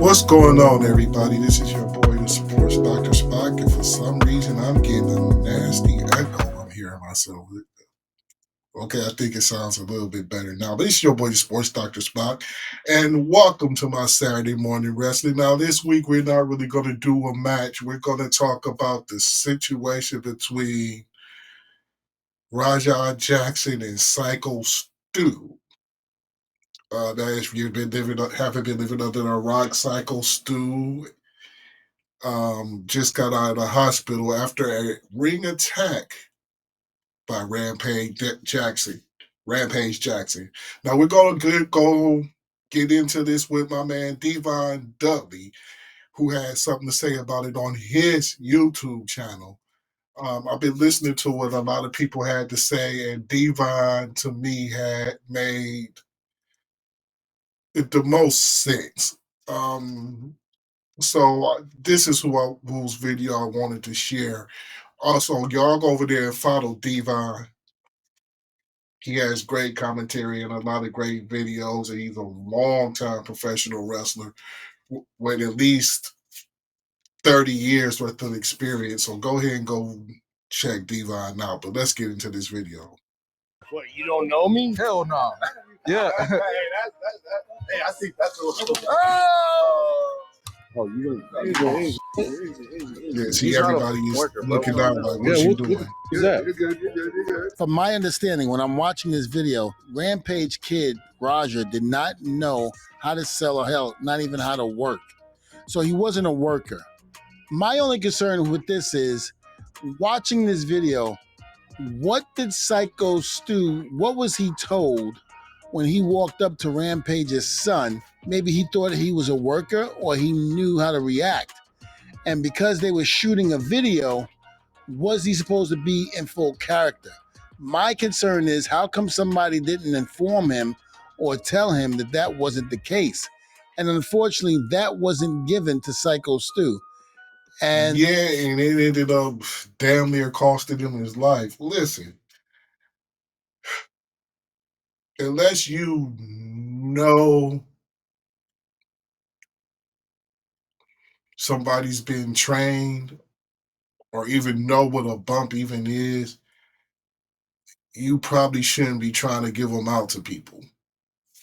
What's going on, everybody? This is your boy, the Sports Dr. Spock, and for some reason, I'm getting a nasty echo. I'm hearing myself. Okay, I think it sounds a little bit better now. But it's your boy, the Sports Dr. Spock, and welcome to my Saturday morning wrestling. Now, this week, we're not really going to do a match. We're going to talk about the situation between Rajah Jackson and Psycho Stu. That if you've been haven't been living under a rock, Psycho Stu just got out of the hospital after a ring attack by Rampage Jackson. Now we're gonna go get into this with my man Devon Dudley, who had something to say about it on his YouTube channel. I've been listening to what a lot of people had to say, and Devon to me had made the most sense. So this is whose video I wanted to share. Also, y'all go over there and follow Devon. He has great commentary and a lot of great videos, and he's a long-time professional wrestler with at least 30 years worth of experience. So go ahead and go check Devon out. But let's get into this video. What, you don't know me? Hell no. Yeah. Hey, I think that's a Oh, you yeah, see, everybody is looking down like, what you doing? Who's that? You're good. From my understanding, when I'm watching this video, Rampage Kid Raja did not know how to sell or hell, not even how to work. So he wasn't a worker. My only concern with this is watching this video, what did Psycho Stu, what was he told when he walked up to Rampage's son? Maybe he thought he was a worker or he knew how to react. And because they were shooting a video, was he supposed to be in full character? My concern is how come somebody didn't inform him or tell him that that wasn't the case? And unfortunately, that wasn't given to Psycho Stu. And yeah, and it ended up damn near costing him his life. Listen, unless you know somebody's been trained or even know what a bump even is, you probably shouldn't be trying to give them out to people.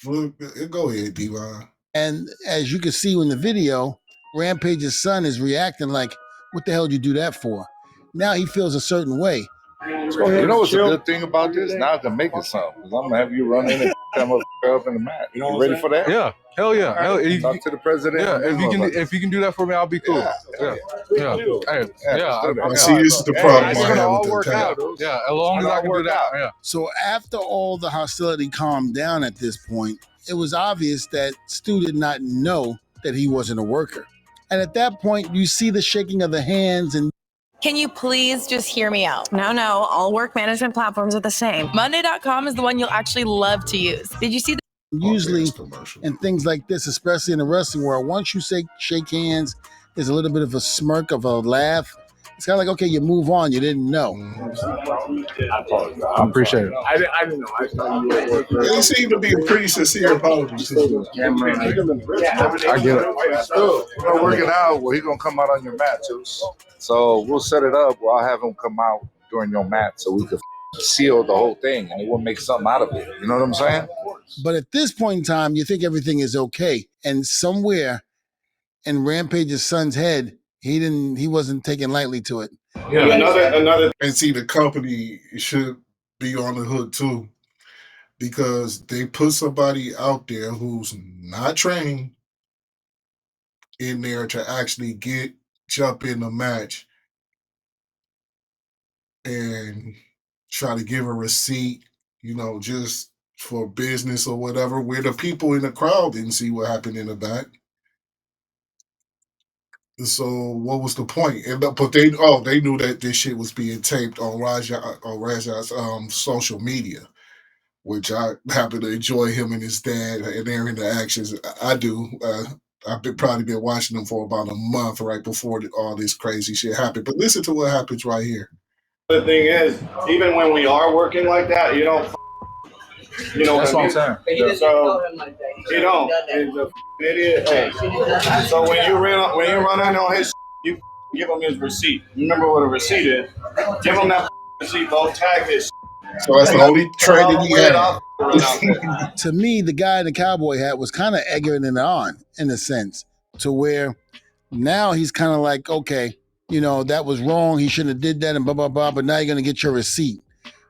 Go ahead, Devon. And as you can see in the video, Rampage's son is reacting like, what the hell did you do that for? Now he feels a certain way. You know what's a good thing about this? Now I can make it something. Because I'm going to have you run in and that motherfucker up in the mat. You ready for that? Yeah. Hell yeah. Right. Talk to the president. Yeah. If you can do that for me, I'll be cool. Yeah. See, this is the problem. It's gonna all work out. Yeah. As long as I can do that. Yeah. So after all the hostility calmed down at this point, it was obvious that Stu did not know that he wasn't a worker. And at that point, you see the shaking of the hands and can you please just hear me out? No, all work management platforms are the same. Monday.com is the one you'll actually love to use. Did you see that? Usually in things like this, especially in the wrestling world, once you shake hands, there's a little bit of a smirk, of a laugh. It's kind of like, okay, you move on. You didn't know. I appreciate it. I didn't know. I thought you were working. It seemed to be a pretty sincere apology. I get it. We're going to work it out. Well, he's going to come out on your mat, too. So we'll set it up. I'll have him come out during your mat so we could seal the whole thing and we'll make something out of it. You know what I'm saying? But at this point in time, you think everything is okay. And somewhere in Rampage's son's head, he wasn't taking lightly to it. Yeah, another. And see, the company should be on the hook too, because they put somebody out there who's not trained in there to actually jump in the match and try to give a receipt, just for business or whatever, where the people in the crowd didn't see what happened in the back. So what was the point? But they knew that this shit was being taped on Rajah's social media, which I happen to enjoy him and his dad and their interactions. I do. I've probably been watching them for about a month right before all this crazy shit happened. But listen to what happens right here. The thing is, even when we are working like that, you don't You know That's what I'm saying. Yeah. So he don't. He's a idiot. Hey. So when you run in on his, you give him his receipt. Remember what a receipt is. Give him that receipt. Don't tag his. So that's the only training he had. To me, the guy in the cowboy hat was kind of egging it on in a sense, to where now he's kind of like, okay, you know, that was wrong. He shouldn't have did that and blah, blah, blah. But now you're going to get your receipt.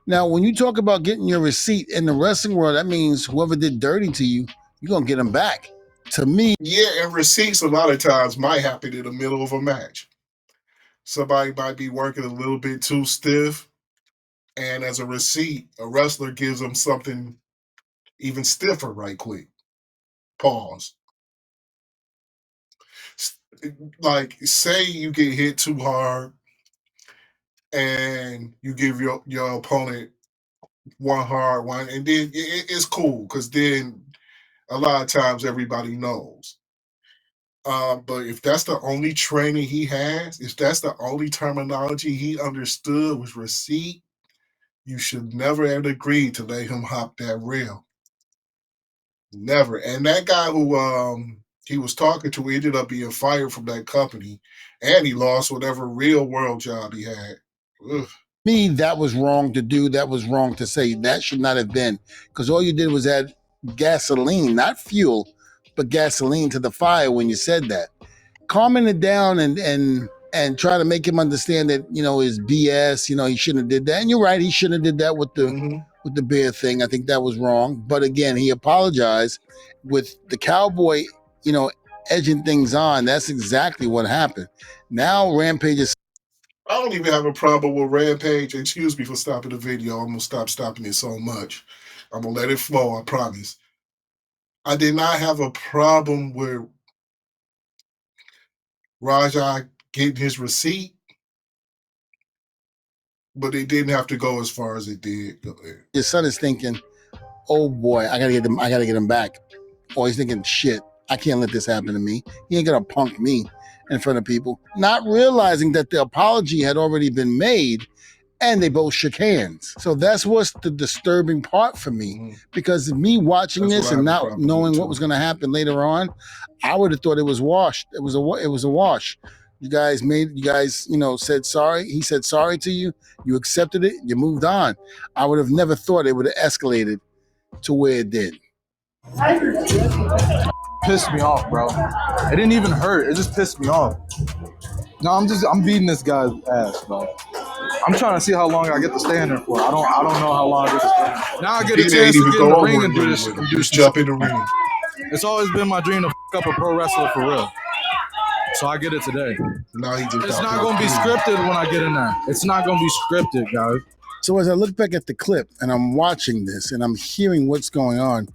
Now, when you talk about getting your receipt in the wrestling world, that means whoever did dirty to you, you're going to get them back. To me, yeah, and receipts a lot of times might happen in the middle of a match. Somebody might be working a little bit too stiff, and as a receipt, a wrestler gives them something even stiffer right quick. Pause. Like, say you get hit too hard and you give your opponent one hard one, and then it's cool because then a lot of times everybody knows. But if that's the only training he has, if that's the only terminology he understood was receipt, you should never have agreed to let him hop that rail. Never. And that guy who he was talking to ended up being fired from that company, and he lost whatever real world job he had. Ugh. Me, that was wrong to do. That was wrong to say. That should not have been, because all you did was add gasoline, not fuel, but gasoline to the fire when you said that. Calming it down and try to make him understand that, you know, his BS, you know, he shouldn't have did that. And you're right, he shouldn't have did that with the beer thing. I think that was wrong. But again, he apologized with the cowboy, you know, edging things on. That's exactly what happened. Now Rampage is. I don't even have a problem with Rampage. Excuse me for stopping the video. I'm going to stop stopping it so much. I'm going to let it flow, I promise. I did not have a problem with Raja getting his receipt, but it didn't have to go as far as it did. His son is thinking, oh boy, I gotta get him back. Or he's thinking, shit, I can't let this happen to me. He ain't gonna punk me in front of people. Not realizing that the apology had already been made and they both shook hands. So that's what's the disturbing part for me. Because me watching this and not knowing what was gonna happen later on, I would have thought it was washed. It was a wash. You guys, you know, said sorry. He said sorry to you. You accepted it. You moved on. I would have never thought it would have escalated to where it did. Pissed me off, bro. It didn't even hurt. It just pissed me off. No, I'm beating this guy's ass, bro. I'm trying to see how long I get to stay in there for. I don't know how long I get to stay in there. Now I get a chance to get in the ring and do this. Just jump in the ring. It's always been my dream to f*** up a pro wrestler for real. So I get it today. No, it's not going to be scripted when I get in there. It's not going to be scripted, guys. So as I look back at the clip and I'm watching this and I'm hearing what's going on,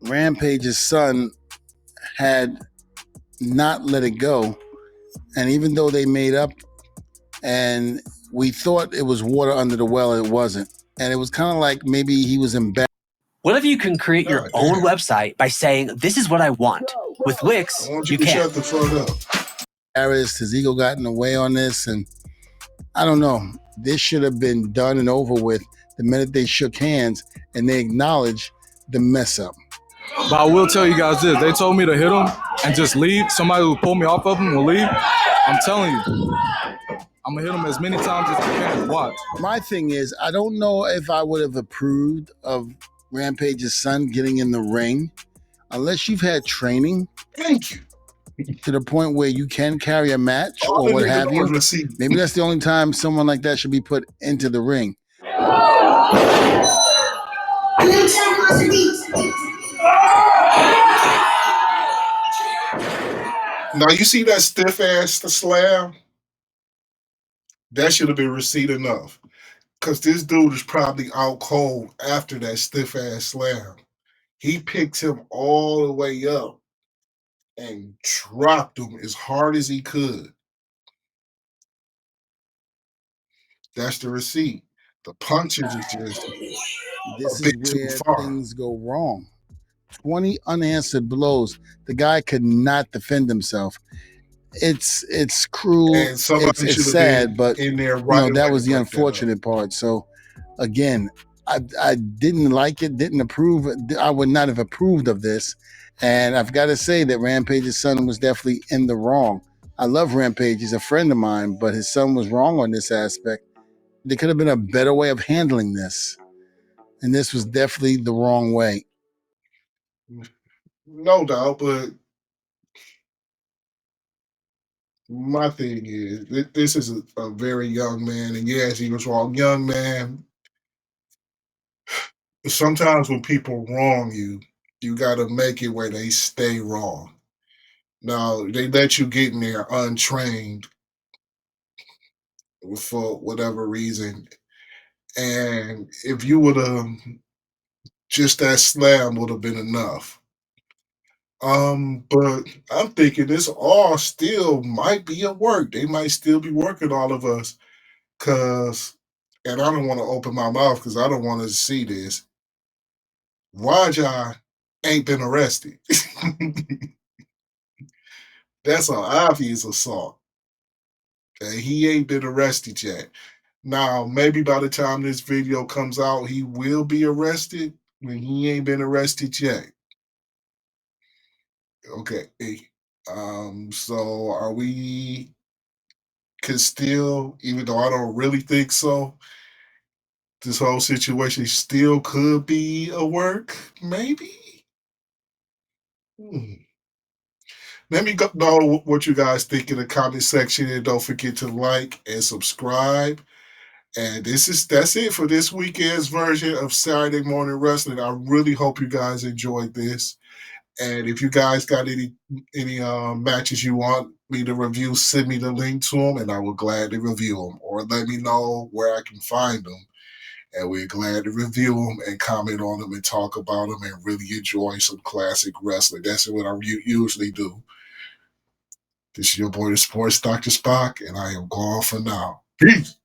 Rampage's son had not let it go. And even though they made up and we thought it was water under the well, it wasn't. And it was kind of like maybe he was embarrassed. What if you can create your own website by saying, this is what I want? With Wix, you can. Shut the fuck up. His ego got in the way on this, and I don't know. This should have been done and over with the minute they shook hands and they acknowledged the mess up. But I will tell you guys this. They told me to hit him and just leave. Somebody who pull me off of him will leave. I'm telling you. I'm going to hit him as many times as I can. Watch. My thing is, I don't know if I would have approved of Rampage's son getting in the ring unless you've had training. Thank you. To the point where you can carry a match or what have you. Maybe that's the only time someone like that should be put into the ring. Now you see that stiff ass slam? That should have been receipt enough. Because this dude is probably out cold after that stiff ass slam. He picked him all the way up and dropped him as hard as he could. That's the receipt. The punches is just this is where things go wrong. 20 unanswered blows. The guy could not defend himself. It's cruel. It's sad, but in there right, that was the unfortunate part. So again, I didn't like it, didn't approve. I would not have approved of this. And I've got to say that Rampage's son was definitely in the wrong. I love Rampage. He's a friend of mine, but his son was wrong on this aspect. There could have been a better way of handling this. And this was definitely the wrong way. No doubt, but my thing is, this is a very young man, and yes, he was wrong. Young man, sometimes when people wrong you, you got to make it where they stay wrong. Now, they let you get in there untrained for whatever reason. And if you would have, just that slam would have been enough. But I'm thinking this all still might be at work. They might still be working all of us. Cause, and I don't want to open my mouth because I don't want to see this. Raja ain't been arrested. That's an obvious assault. Okay? He ain't been arrested yet. Now, maybe by the time this video comes out, he will be arrested when he ain't been arrested yet. Okay. So are we could still, even though I don't really think so, this whole situation still could be a work, maybe? Hmm. Let me know what you guys think in the comment section, and don't forget to like and subscribe. And that's it for this weekend's version of Saturday Morning Wrestling. I really hope you guys enjoyed this. And if you guys got any matches you want me to review, send me the link to them, and I will gladly review them. Or let me know where I can find them, and we're glad to review them and comment on them and talk about them and really enjoy some classic wrestling. That's what I usually do. This is your boy, the Sports Dr. Spock, and I am gone for now. Peace.